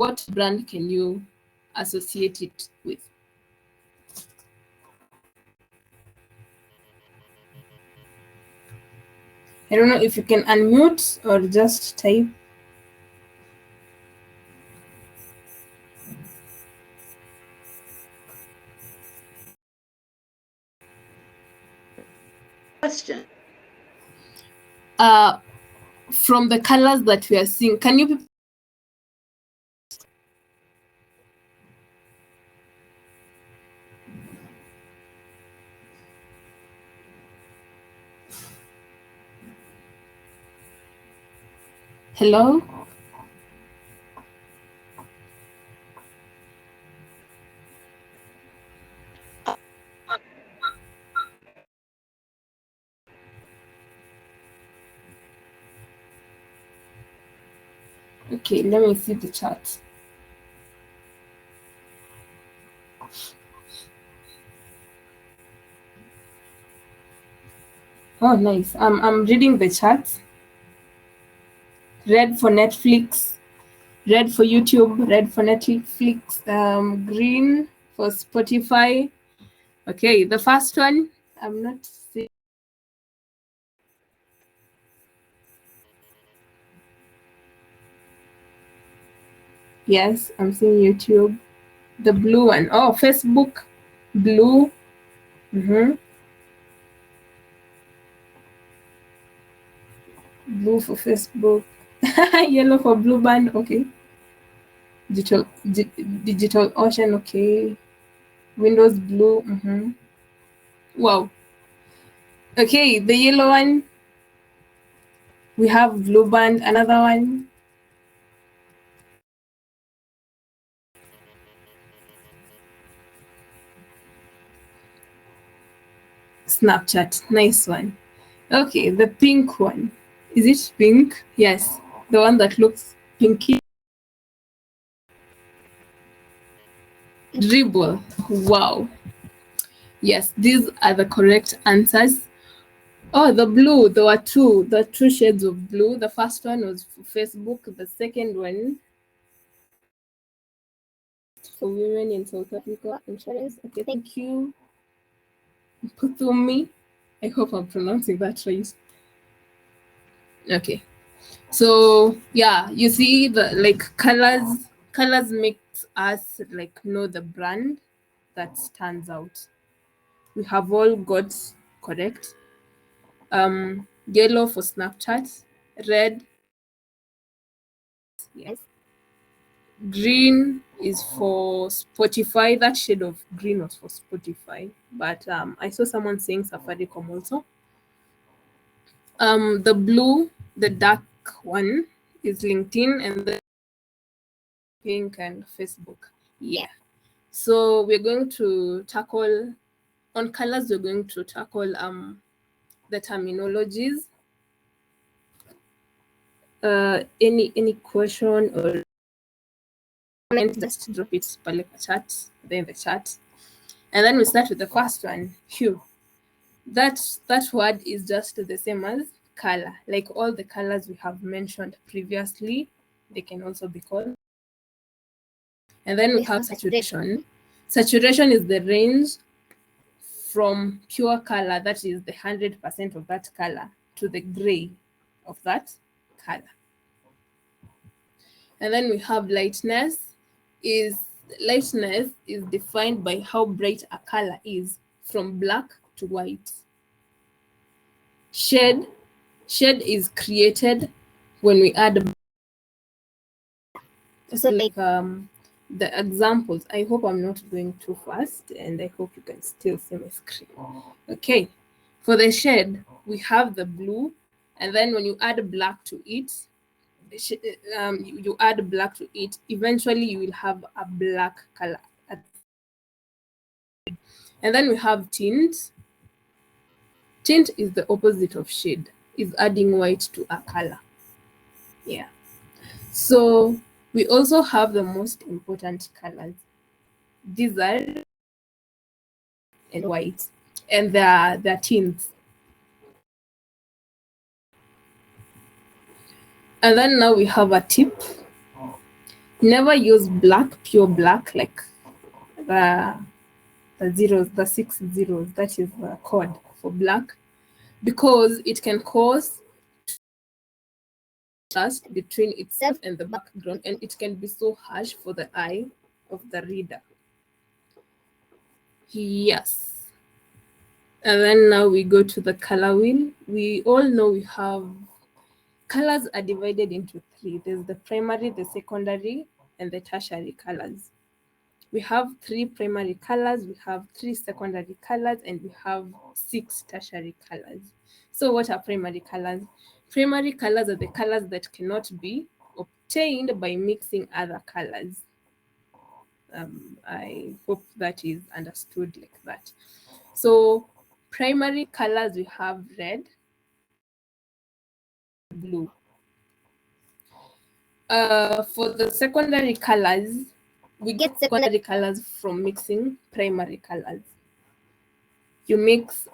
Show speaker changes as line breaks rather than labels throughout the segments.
what brand can you associate it with? I don't know if you can unmute or just type.
Question.
From the colors that we are seeing, can you people? Hello? Okay, let me see the chart. Oh, nice. I'm reading the charts. Red for Netflix, red for YouTube, red for Netflix, green for Spotify. Okay, the first one, I'm not seeing. Yes, I'm seeing YouTube. The blue one. Oh, Facebook, blue. Blue for Facebook. Yellow for Blue Band. Okay. Digital Ocean. Okay. Windows blue. Wow. Okay, the yellow one. We have Blue Band. Another one. Snapchat. Nice one. Okay, the pink one. Is it pink? Yes. The one that looks pinky. Dribble. Wow. Yes, these are the correct answers. Oh, the blue. There were two. The two shades of blue. The first one was for Facebook. The second one for women in South Africa. Insurance. Okay, thank you. Putumi. I hope I'm pronouncing that right. Okay. So yeah, you see the like colors makes us like know the brand that stands out. We have all got correct. Yellow for Snapchat, red, yes. Green is for Spotify. That shade of green was for Spotify, but I saw someone saying Safaricom also. The blue, the dark one, is LinkedIn, and the pink and Facebook. Yeah. So we're going to tackle on colors. We're going to tackle the terminologies. Any question or comment, just drop it in the chat, and then we start with the first one. Hue. That word is just the same as color. Like all the colors we have mentioned previously, they can also be called. And then we have saturation. Saturation is the range from pure color, that is the 100% of that color, to the gray of that color. And then we have lightness. Lightness is defined by how bright a color is from black to white. Shade is created when we add. So like the examples. I hope I'm not going too fast, and I hope you can still see my screen. Okay, for the shade, we have the blue, and then when you add black to it, you add black to it, eventually you will have a black color. And then we have tint. Tint is the opposite of shade, is adding white to a color. Yeah. So we also have the most important colors. These are and white, and they're tints. And then now we have a tip. Never use black, pure black, like the zeros, the 6 zeros. That is the code for black, because it can cause contrast between itself and the background, and it can be so harsh for the eye of the reader. Yes. And then now we go to the color wheel. We all know we have colors are divided into three. There's the primary, the secondary, and the tertiary colors. We have 3 primary colors, we have 3 secondary colors, and we have 6 tertiary colors. So what are primary colors? Primary colors are the colors that cannot be obtained by mixing other colors. I hope that is understood like that. So primary colors, we have red, blue. For the secondary colors, we get secondary colors from mixing primary colors. You mix,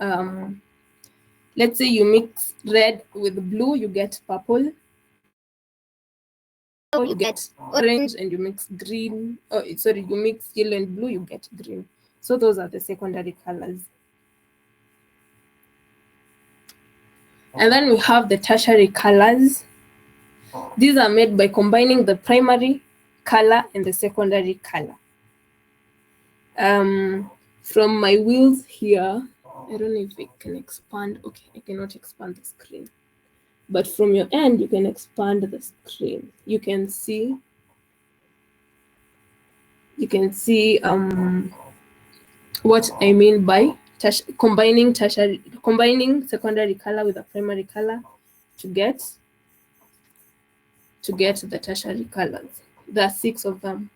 let's say you mix red with blue, you get purple. You get orange, and you mix green. Oh, sorry, you mix yellow and blue, you get green. So those are the secondary colors. And then we have the tertiary colors. These are made by combining the primary color and the secondary color. From my wheels here, I don't know if I can expand. Okay, I cannot expand the screen. But from your end, you can expand the screen. You can see what I mean by combining secondary color with a primary color to get the tertiary colors. There are 6 of them.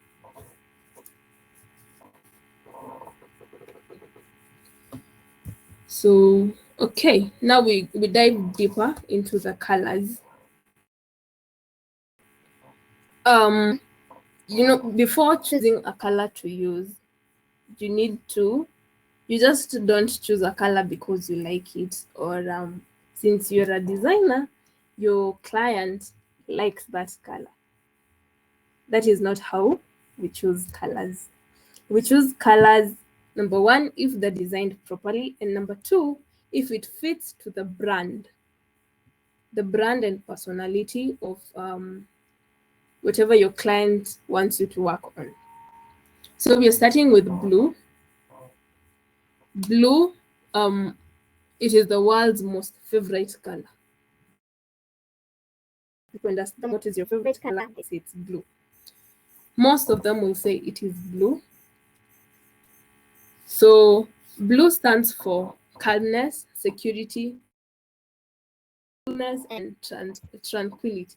So okay, now we dive deeper into the colors. You know, before choosing a color to use, you just don't choose a color because you like it, or since you're a designer, your client likes that color. That is not how we choose colors. We choose colors, number 1, if they're designed properly, and number 2, if it fits to the brand and personality of whatever your client wants you to work on. So we're starting with blue. Blue, it is the world's most favorite color. People understand what is your favorite color, they say it's blue. Most of them will say it is blue. So blue stands for calmness, security, and tranquility.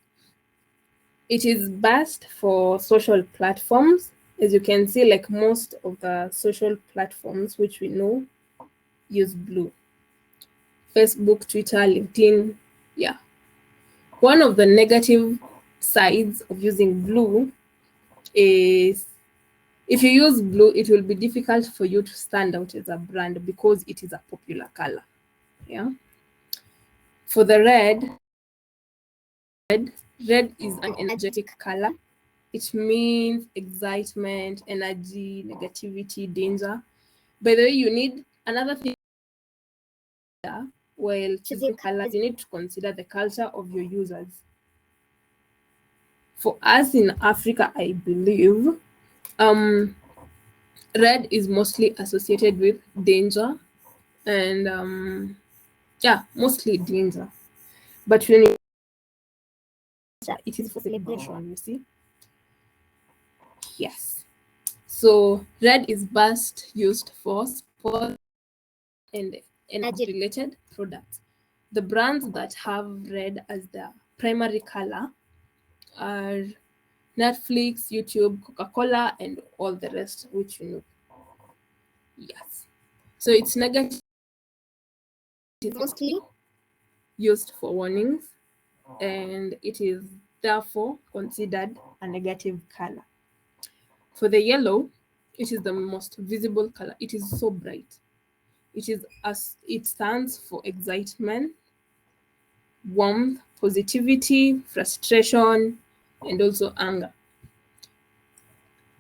It is best for social platforms. As you can see, like most of the social platforms which we know use blue. Facebook, Twitter, LinkedIn, yeah. One of the negative sides of using blue is if you use blue, it will be difficult for you to stand out as a brand because it is a popular color. Yeah. For the red is an energetic color. It means excitement, energy, negativity, danger. By the way, you need another thing while choosing colors, you need to consider the culture of your users. For us in Africa, I believe, red is mostly associated with danger and yeah, mostly danger. But when it is for celebration, you see. Yes. So red is best used for sport and energy-related products. The brands that have red as their primary color are Netflix, YouTube, Coca-Cola, and all the rest, which you know. Yes. So it's negative. It is mostly used for warnings, and it is therefore considered a negative color. For the yellow, it is the most visible color. It is so bright. It stands for excitement, warmth, positivity, frustration, and also anger.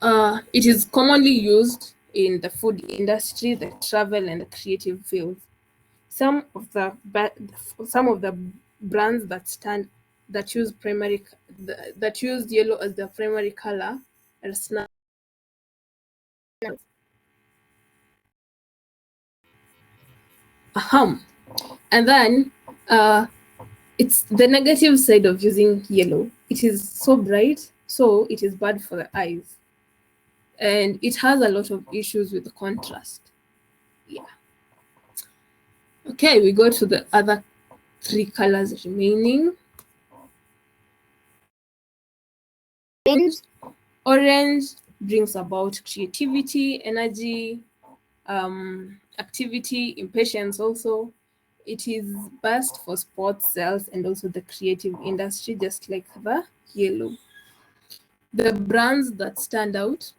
It is commonly used in the food industry, the travel, and the creative fields. Some of the brands that use that use yellow as their primary color are Snap. Ahem. And then it's the negative side of using yellow. It is so bright, so it is bad for the eyes. And it has a lot of issues with the contrast. Yeah. Okay, we go to the other three colors remaining. Orange brings about creativity, energy, activity, impatience also. It is best for sports, sales, and also the creative industry, just like the yellow. The brands that stand out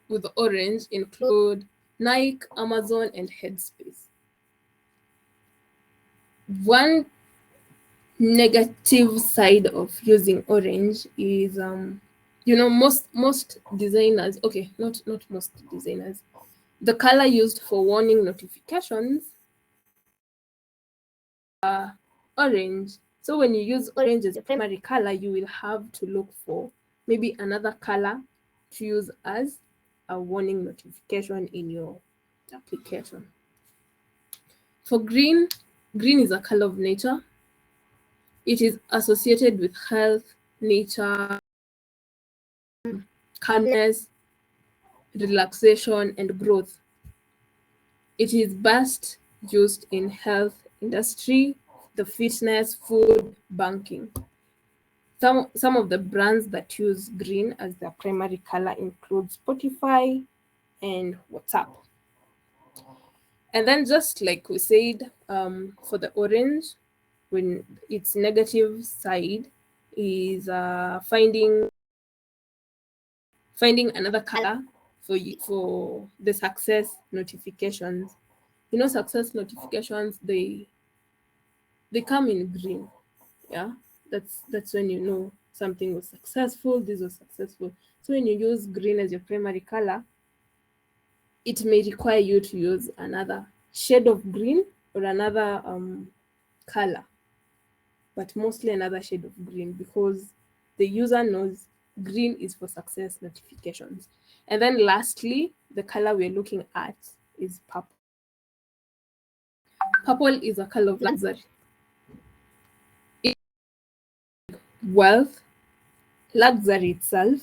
with orange include Nike, Amazon, and Headspace. One negative side of using orange is most designers, okay, not most designers, the color used for warning notifications are orange. So when you use orange as your primary color, you will have to look for maybe another color to use as a warning notification in your application. For green, green is a color of nature. It is associated with health, nature, calmness, relaxation, and growth. It is best used in health industry, the fitness, food, banking. Some of the brands that use green as their primary color include Spotify and WhatsApp. And then just like we said, for the orange, when its negative side is finding another color for the success notifications. Success notifications, they come in green. Yeah, that's when you know something was successful, this was successful. So when you use green as your primary color, it may require you to use another shade of green or another color, but mostly another shade of green, because the user knows green is for success notifications. And then lastly, the color we're looking at is purple. Purple is a color of luxury, wealth, luxury itself,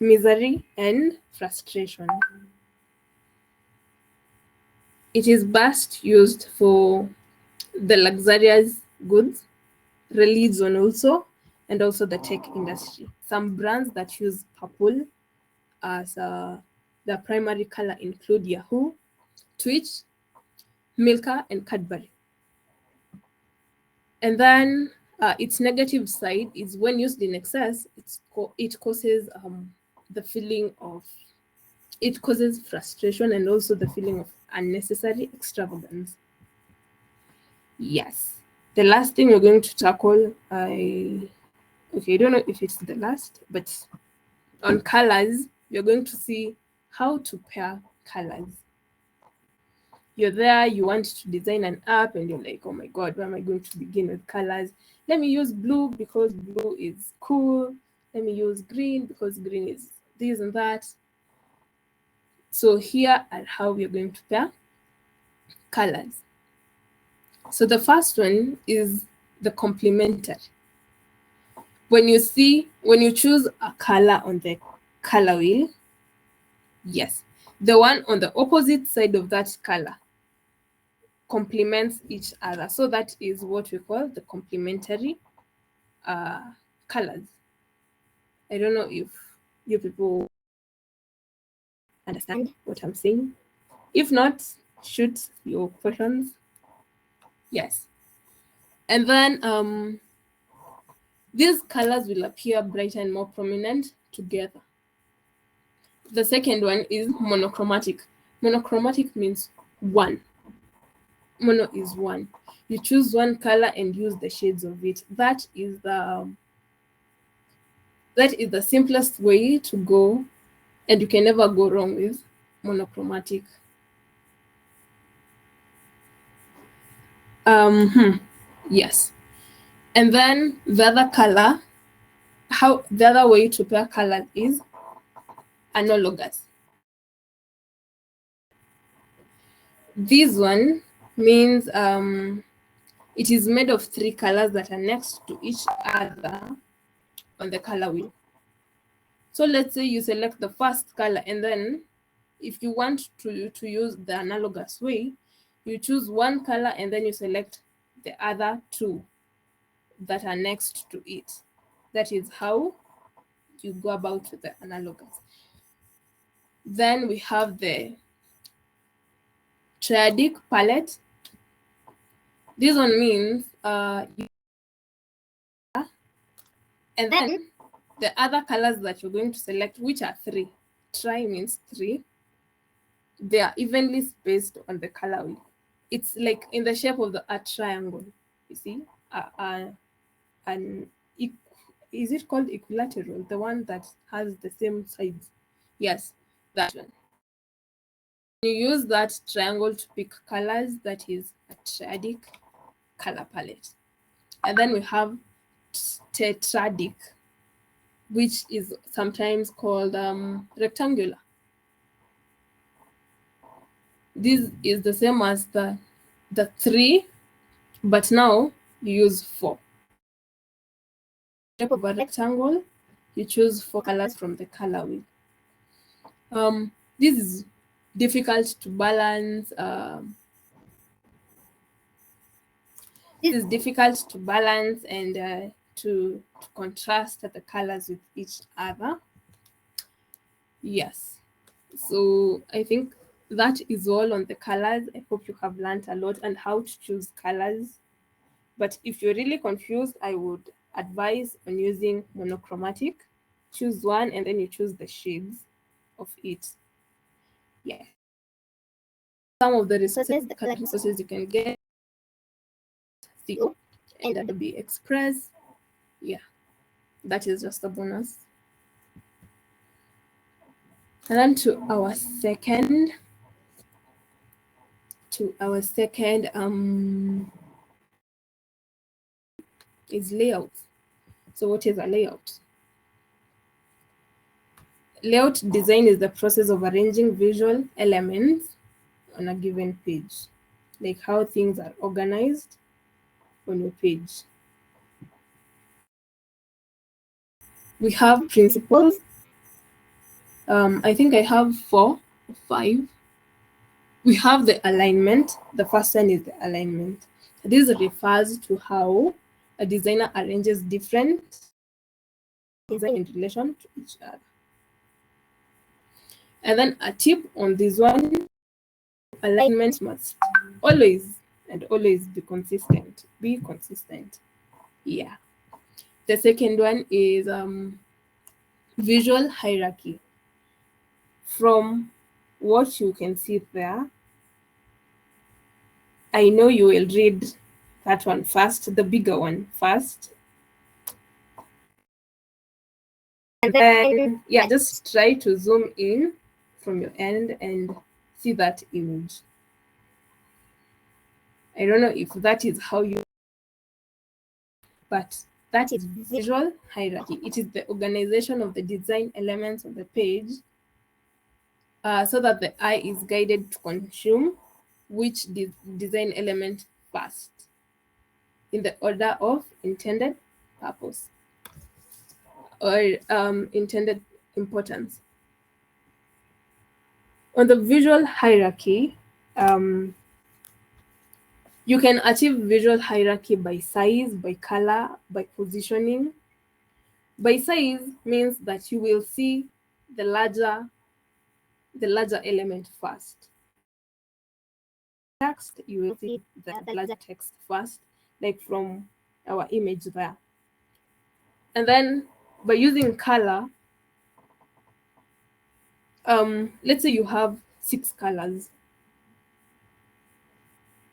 misery, and frustration. It is best used for the luxurious goods, religion also, and also the tech industry. Some brands that use purple as their primary color include Yahoo, Twitch, Milka, and Cadbury. And then its negative side is when used in excess, it causes the feeling of, it causes frustration and also the feeling of unnecessary extravagance. Yes. The last thing we're going to tackle, I don't know if it's the last, but on colors, you're going to see how to pair colors. You're there, you want to design an app, and you're like, oh my God, where am I going to begin with colors? Let me use blue because blue is cool. Let me use green because green is this and that. So here are how we're going to pair colors. So the first one is the complementary. When you choose a color on the color wheel, yes, the one on the opposite side of that color complements each other. So that is what we call the complementary colors. I don't know if you people understand what I'm saying. If not, shoot your questions. Yes. And then these colors will appear brighter and more prominent together. The second one is monochromatic. Monochromatic means one. Mono is one. You choose one color and use the shades of it. That is the simplest way to go And you can never go wrong with monochromatic. Yes. And then the other color, the other way to pair colors is analogous. This one means it is made of 3 colors that are next to each other on the color wheel. So let's say you select the first color, and then if you want to use the analogous way, you choose one color and then you select the other 2 that are next to it. That is how you go about the analogous. Then we have the triadic palette. This one means and then the other colors that you're going to select, which are 3. Tri means 3. They are evenly spaced on the color wheel. It's like in the shape of a triangle. You see, is it called equilateral? The one that has the same sides. Yes, that one. You use that triangle to pick colors. That is a triadic color palette. And then we have tetradic, which is sometimes called rectangular. This is the same as the 3, but now you use 4. Shape of a rectangle, you choose 4 colors from the color wheel. This is difficult to balance. This is difficult to balance and to contrast the colors with each other. Yes. So I think that is all on the colors. I hope you have learned a lot and how to choose colors. But if you're really confused, I would advise on using monochromatic. Choose one and then you choose the shades of it. Yeah. Some of the resources, the color resources you can get, CO and Adobe Express. Yeah, that is just a bonus. And then to our second is layout. So what is a layout? Layout design is the process of arranging visual elements on a given page, like how things are organized on your page. We have principles. I think I have 4 or 5. We have the alignment. The first one is the alignment. This refers to how a designer arranges different design in relation to each other. And then a tip on this one, alignment must always be consistent. Be consistent. Yeah. The second one is visual hierarchy. From what you can see there, I know you will read that one first, the bigger one first. And then, yeah, just try to zoom in from your end and see that image. I don't know if that is how you, but that is visual hierarchy. It is the organization of the design elements of the page so that the eye is guided to consume which design element first in the order of intended purpose or intended importance. On the visual hierarchy, you can achieve visual hierarchy by size, by color, by positioning. By size means that you will see the larger element first. Text, you will see the larger text first, like from our image there. And then by using color, let's say you have 6 colors.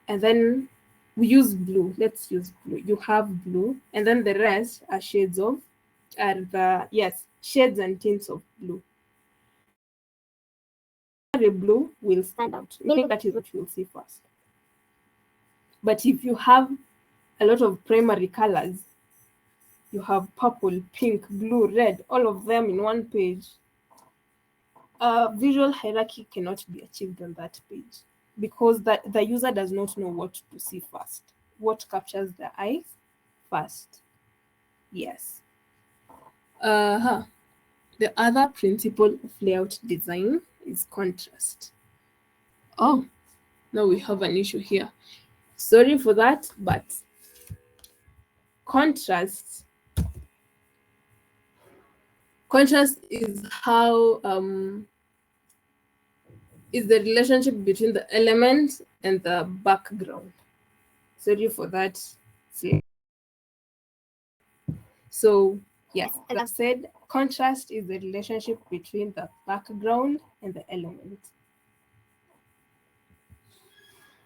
And then we use blue. Let's use blue. You have blue, and then the rest are shades and tints of blue. blue will stand out, meaning that is what you will see first. But if you have a lot of primary colors, you have purple, pink, blue, red, all of them in one page, visual hierarchy cannot be achieved on that page because the user does not know what to see first, what captures the eye first. Yes. The other principle of layout design is contrast. Oh, now we have an issue here. Sorry for that, but contrast is how is the relationship between the element and the background. Sorry for that. So yes, as I said, contrast is the relationship between the background and the element.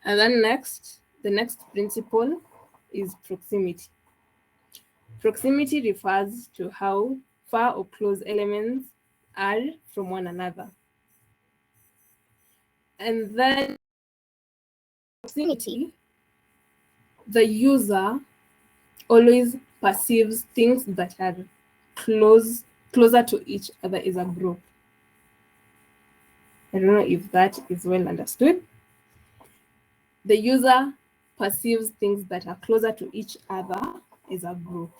And then the next principle is proximity. Proximity refers to how far or close elements are from one another. And then proximity, the user always perceives things that are closer to each other as a group. I don't know if that is well understood. The user perceives things that are closer to each other as a group.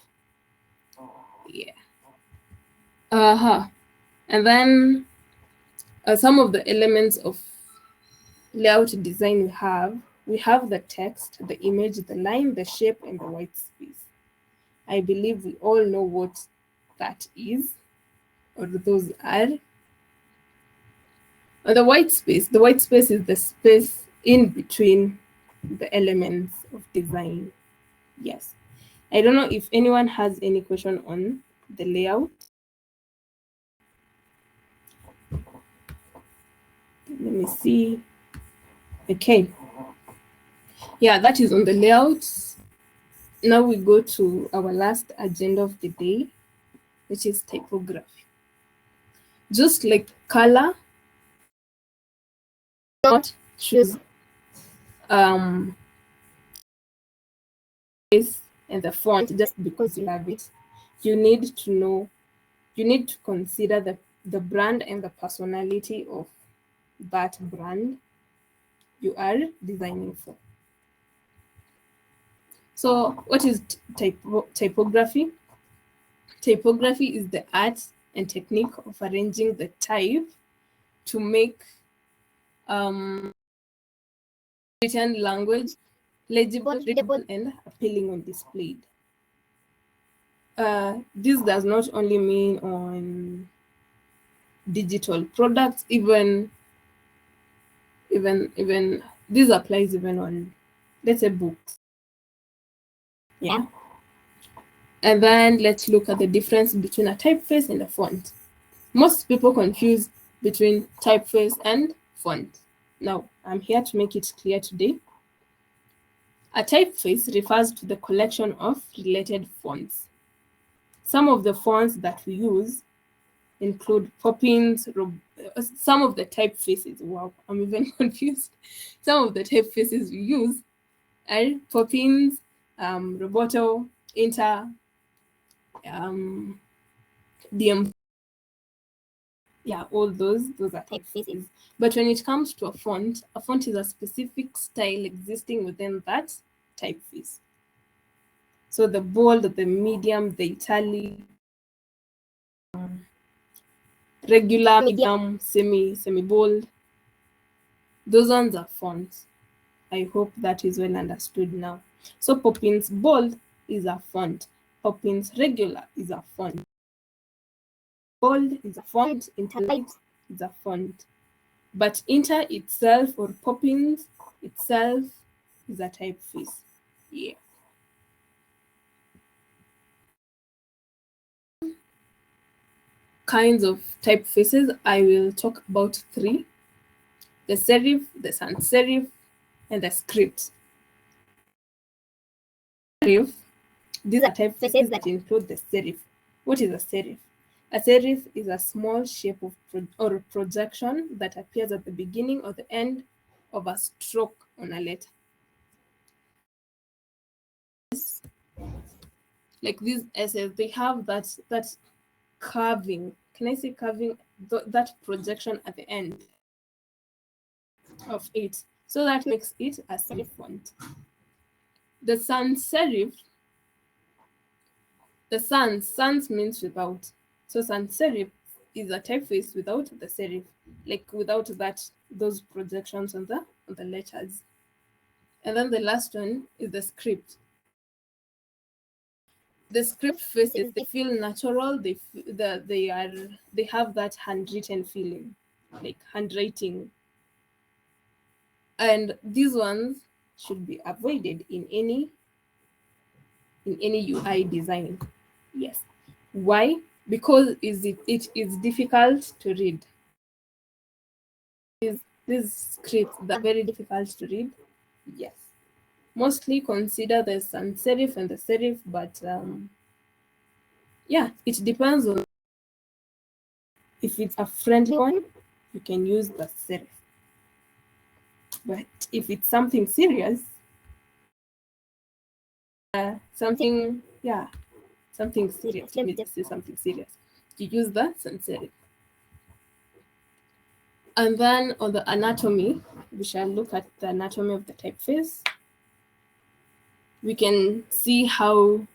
Yeah. And then some of the elements of layout design we have the text, the image, the line, the shape, and the white space. I believe we all know what that is, or those are. The white space is the space in between the elements of design. Yes. I don't know if anyone has any question on the layout. Let me see. Okay. Yeah, that is on the layouts. Now we go to our last agenda of the day, which is typography. Just like color, not choose and the font just because you have it. You need to consider the brand and the personality of that brand you are designing for. So what is typography? Typography is the art and technique of arranging the type to make written language legible, readable, and appealing on display. This does not only mean on digital products, even this applies even on, let's say, books. Yeah. And then let's look at the difference between a typeface and a font. Most people confuse between typeface and font. Now, I'm here to make it clear today. A typeface refers to the collection of related fonts. Some of the fonts that we use include Poppins, some of the typefaces. Wow, I'm even confused. Some of the typefaces we use are Poppins, Roboto, Inter, DM. Yeah, all those are typefaces. But when it comes to a font is a specific style existing within that typeface. So the bold, the medium, the italic, regular, medium, semi-bold, those ones are fonts. I hope that is well understood now. So Poppins bold is a font. Poppins regular is a font. Bold is a font. Interlight is a font. But Inter itself or Poppins itself is a typeface. Yeah. Kinds of typefaces, I will talk about 3: the serif, the sans serif, and the script. Serif, these are typefaces that include the serif. What is a serif? A serif is a small shape of or projection that appears at the beginning or the end of a stroke on a letter. Like these essays, they have that curving. Can I say curving? That projection at the end of it. So that makes it a serif font. The sans serif, sans means without. So sans serif is a typeface without the serif, like without those projections on the letters. And then the last one is the script. The script faces, they feel natural. They have that handwritten feeling, like handwriting. And these ones should be avoided in any UI design. Yes. Why? Because it is difficult to read. These scripts that are very difficult to read. Yes. Mostly consider the sans serif and the serif, but yeah, it depends on if it's a friendly one, you can use the serif. But if it's something serious, something serious. Let me just say something serious. You use the sans serif. And then on the anatomy, we shall look at the anatomy of the typeface. We can see how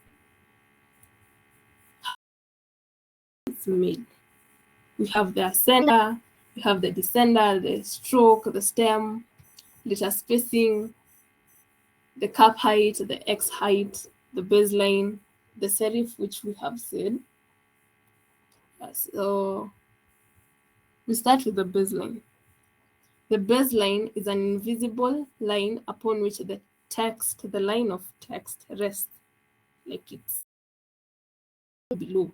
it's made. We have the ascender, we have the descender, the stroke, the stem, letter spacing, the cap height, the X height, the baseline, the serif, which we have said. So we start with the baseline. The baseline is an invisible line upon which the line of text rests, like it's below.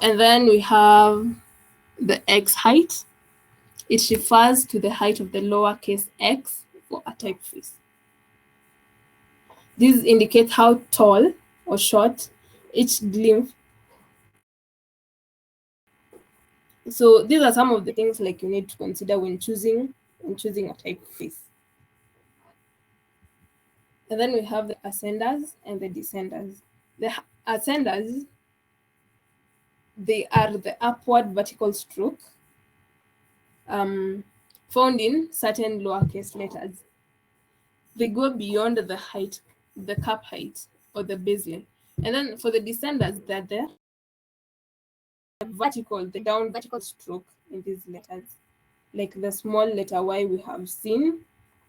And then we have the X height. It refers to the height of the lowercase x for a typeface. This indicates how tall or short each glyph. So these are some of the things like you need to consider when choosing a typeface. And then we have the ascenders and the descenders. The ascenders, they are the upward vertical stroke found in certain lowercase letters. They go beyond the height, the cap height, or the baseline. And then for the descenders, they're the down vertical stroke in these letters. Like the small letter Y we have seen,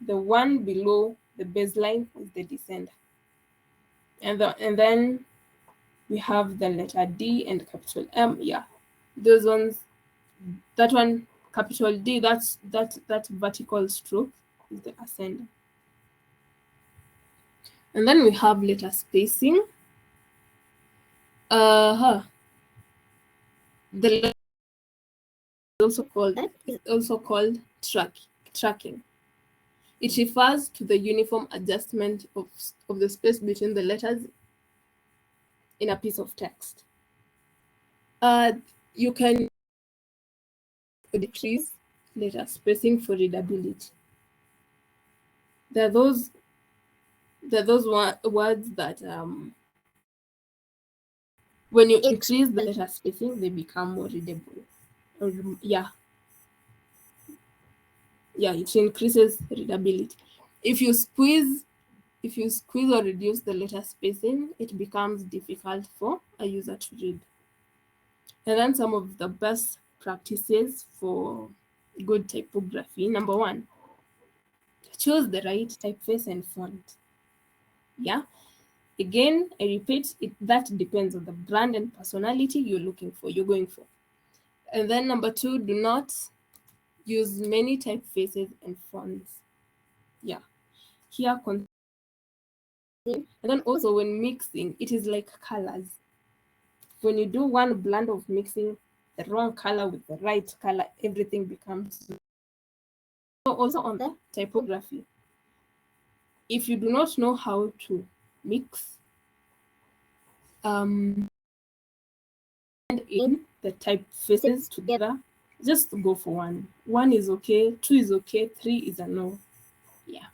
the one below the baseline is the descender. And then we have the letter D and capital M. Yeah, those ones. That one, capital D. That vertical stroke is the ascender. And then we have letter spacing. The letter is also called tracking. It refers to the uniform adjustment of the space between the letters in a piece of text. You can decrease letter spacing for readability. There are those words that when you increase the letter spacing, they become more readable. Yeah, it increases readability. If you squeeze or reduce the letter spacing, it becomes difficult for a user to read. And then some of the best practices for good typography. Number one, choose the right typeface and font. Yeah. Again, I repeat, that depends on the brand and personality you're going for. And then number two, do not use many typefaces and fonts. Yeah. Here, and then also when mixing, it is like colors. When you do one blend of mixing the wrong color with the right color, everything becomes. So also on the typography, if you do not know how to mix, in the typefaces together, just go for one. 1 is okay, 2 is okay, 3 is a no. Yeah.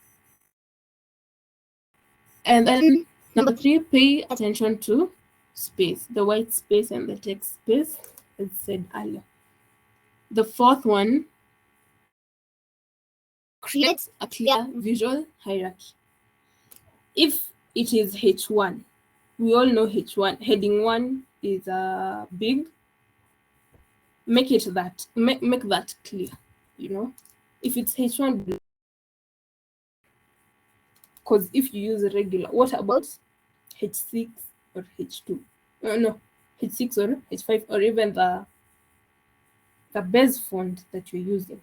And then number 3, pay attention to space, the white space and the text space, as said earlier. The 4th one, create a clear visual hierarchy. If it is H1, we all know H1, heading 1 is big. Make it that, make that clear, you know. If it's H1, because if you use a regular, what about H6 or H2? No, H6 or H5, or even the base font that you're using,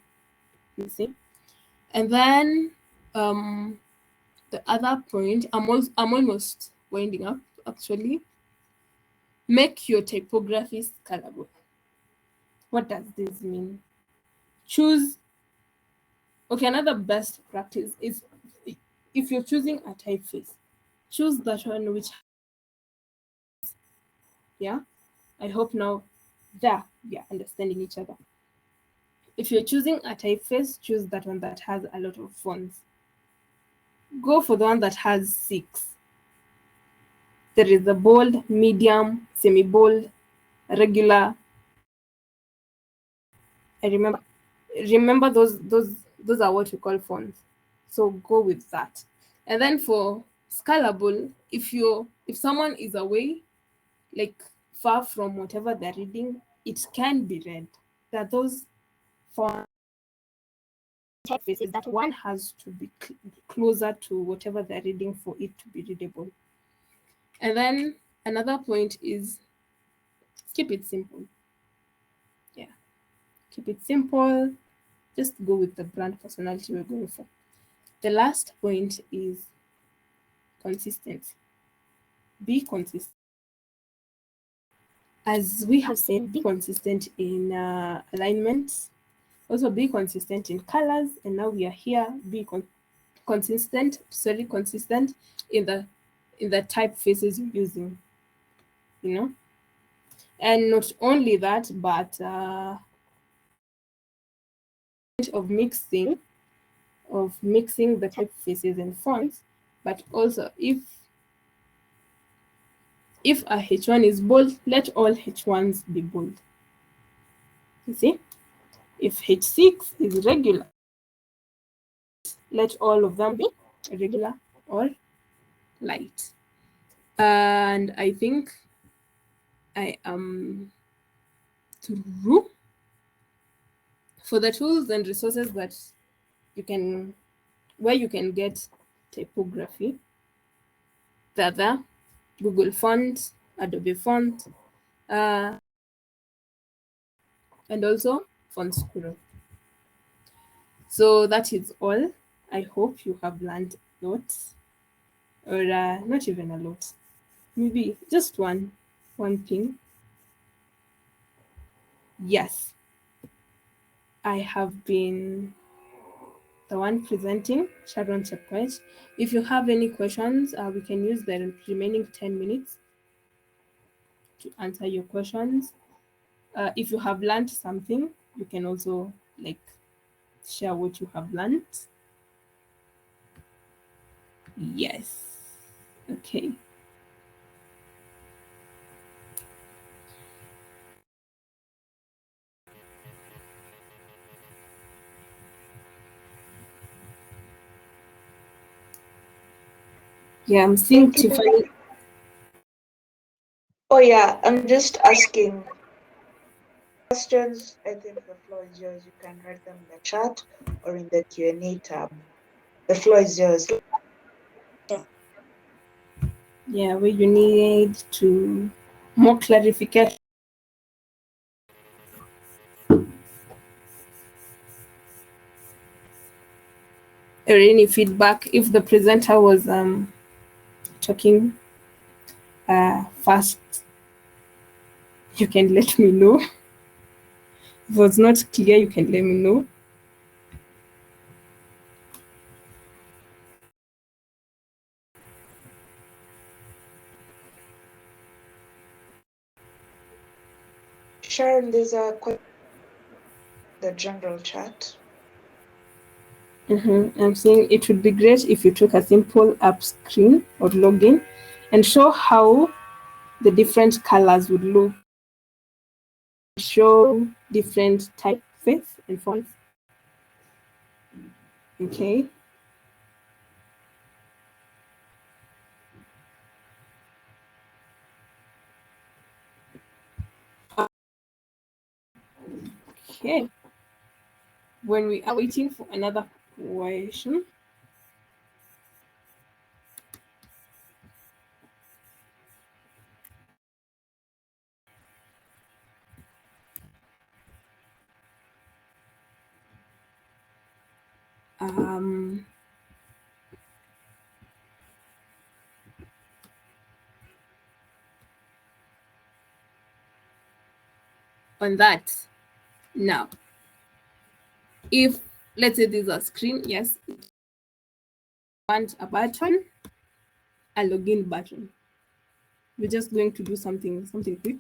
you see. And then the other point, I'm almost winding up actually. Make your typography scalable. What does this mean? Choose, okay, another best practice is, if you're choosing a typeface, choose that one which, yeah, I hope now that we are understanding each other. If you're choosing a typeface, choose that one that has a lot of fonts. Go for the one that has 6. There is the bold, medium, semi-bold, regular. I remember those are what we call fonts. So go with that. And then for scalable, if someone is away, like far from whatever they're reading, it can be read. There are those font typefaces that one has to be closer to whatever they're reading for it to be readable. And then another point is keep it simple. Yeah, keep it simple. Just go with the brand personality we're going for. The last point is consistency. Be consistent. As we have said, be consistent in alignments. Also be consistent in colors. And now we are here. Be consistent in the typefaces you're using. You know, and not only that, but of mixing the typefaces and fonts, but also if a H1 is bold, let all H1s be bold. You see? If H6 is regular, let all of them be regular or light. And I think I am through. For the tools and resources that where you can get typography, they're there. Google Font, Adobe Font, and also Font School. So that is all. I hope you have learned a lot, or not even a lot, maybe just one thing. Yes, I have been the one presenting, Sharon Chepkoech. If you have any questions, we can use the remaining 10 minutes to answer your questions. If you have learned something, you can also share what you have learned. Yes. Okay. Yeah, I'm seeing Tiffany.
Oh yeah, I'm just asking questions. I think the floor is yours. You can write them in the chat or in the Q&A tab. The floor is yours.
Yeah, where you need to more clarification or any feedback. If the presenter was talking fast, you can let me know. If it was not clear, you can let me know.
Sharon, there's a question in the general chat.
I'm saying it would be great if you took a simple app screen or login and show how the different colors would look, show different typeface and fonts. Okay. Okay. When we are waiting for another question. On that, now, if let's say this is a screen, yes, want a button, a login button. We're just going to do something quick.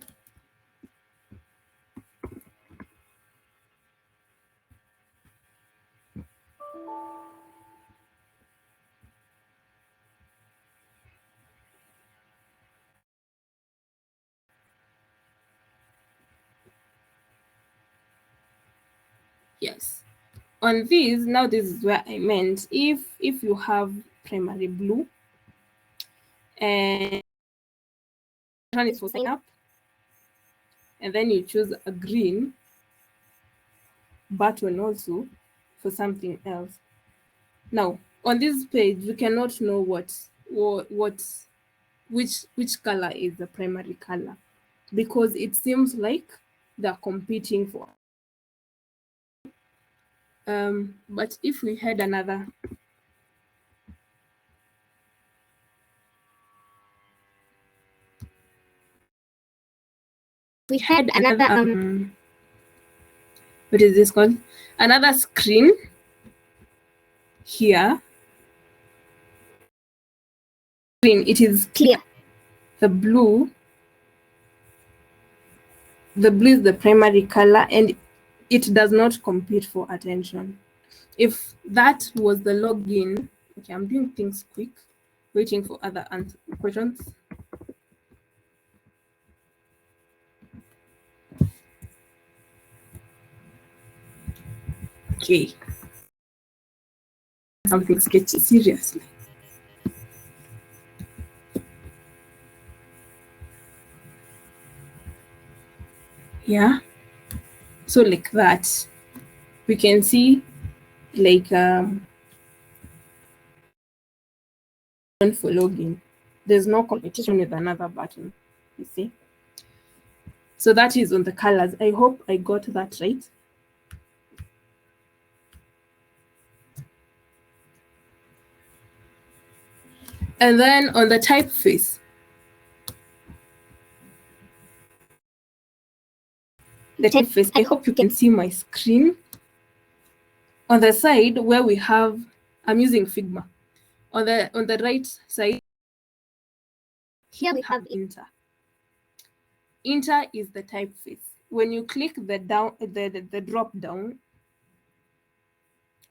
Yes. On this, now this is where I meant if you have primary blue and one is for sign up, and then you choose a green button also for something else. Now, on this page, we cannot know which color is the primary color, because it seems like they're competing for. But if we had another, what is this called? Another screen here. Green, it is clear. The blue is the primary color, and it does not compete for attention. If that was the login, okay, I'm doing things quick, waiting for other questions. Okay. Something sketchy, seriously. Yeah. So like that, we can see like for login, there's no competition with another button, you see. So that is on the colors. I hope I got that right. And then on the typeface, I hope you can see my screen. On the side where we have, I'm using Figma. On the right side, here we have Inter. Inter is the typeface. When you click the drop down,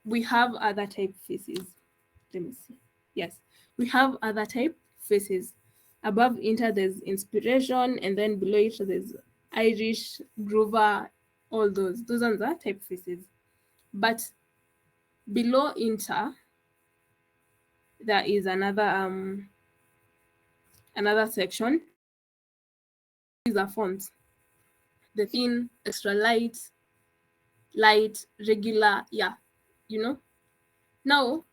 we have other typefaces. Let me see. Yes, we have other typefaces. Above Inter, there's Inspiration, and then below it, there's Irish, Groover, all those. Those are the typefaces. But below Inter, there is another section. These are fonts. The thin, extra light, regular, yeah, you know. Now,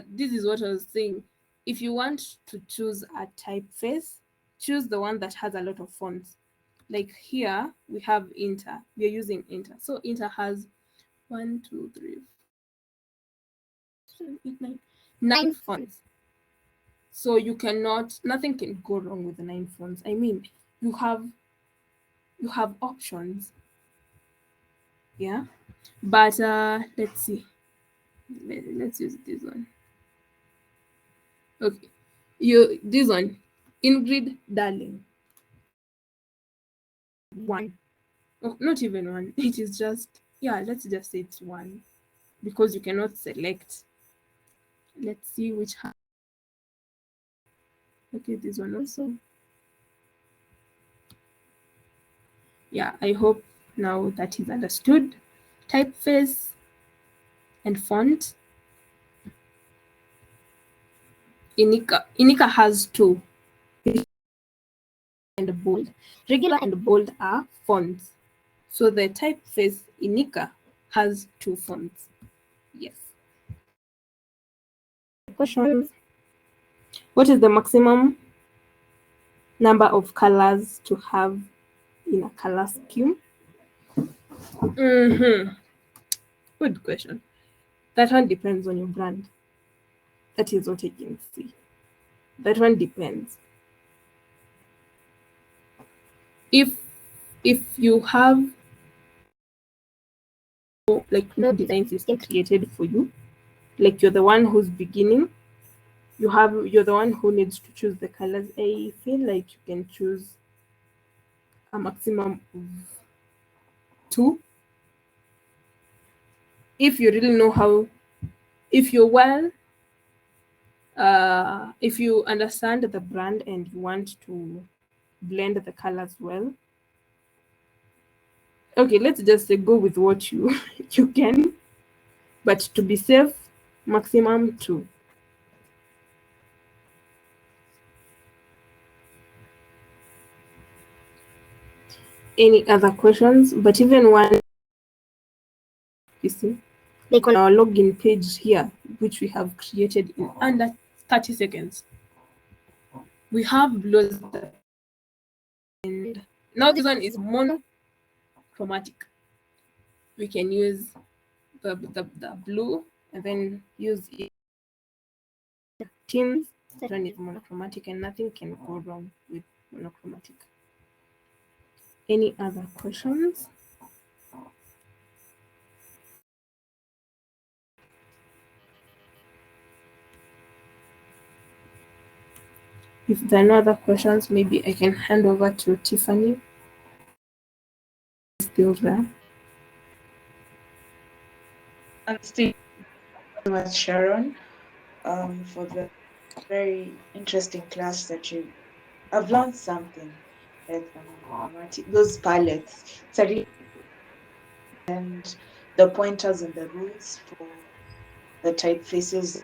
this is what I was saying. If you want to choose a typeface, choose the one that has a lot of fonts. Like here, we have Inter. We're using Inter. So Inter has 1, 2, 3, 4, 7, 8, 9, 9 fonts. So you cannot, nothing can go wrong with the 9 fonts. I mean, you have options. Yeah. But let's see. Let's use this one. Okay. This one, Ingrid Darling. 1. Oh, not even one. It is just, yeah, let's just say it's one because you cannot select. Let's see which. Okay, this one also. Yeah, I hope now that is understood. Typeface and font. Inika has two, and bold. Regular and bold are fonts. So the typeface Inika has two fonts. Yes. Questions. What is the maximum number of colors to have in a color scheme? Good question. That one depends on your brand. That is what I can see. That one depends. If you have like no design system created for you, like you're the one who's beginning, you're the one who needs to choose the colors. I feel like you can choose a maximum of two if you really know how. If you're well, if you understand the brand and you want to blend the colors well, okay, let's just say go with what you you can, but to be safe, maximum two. Any other questions? But even one, you see, like on our login page here, which we have created in under 30 seconds, we have blows. And now this one is monochromatic. We can use the blue and then use teams. That one is monochromatic and nothing can go wrong with monochromatic. Any other questions? If there are no other questions, maybe I can hand over to Tiffany. Still there.
I'm still very much, Sharon, for the very interesting class that you. I've learned something like the monochromatic, those palettes. It's a really, and the pointers and the rules for the typefaces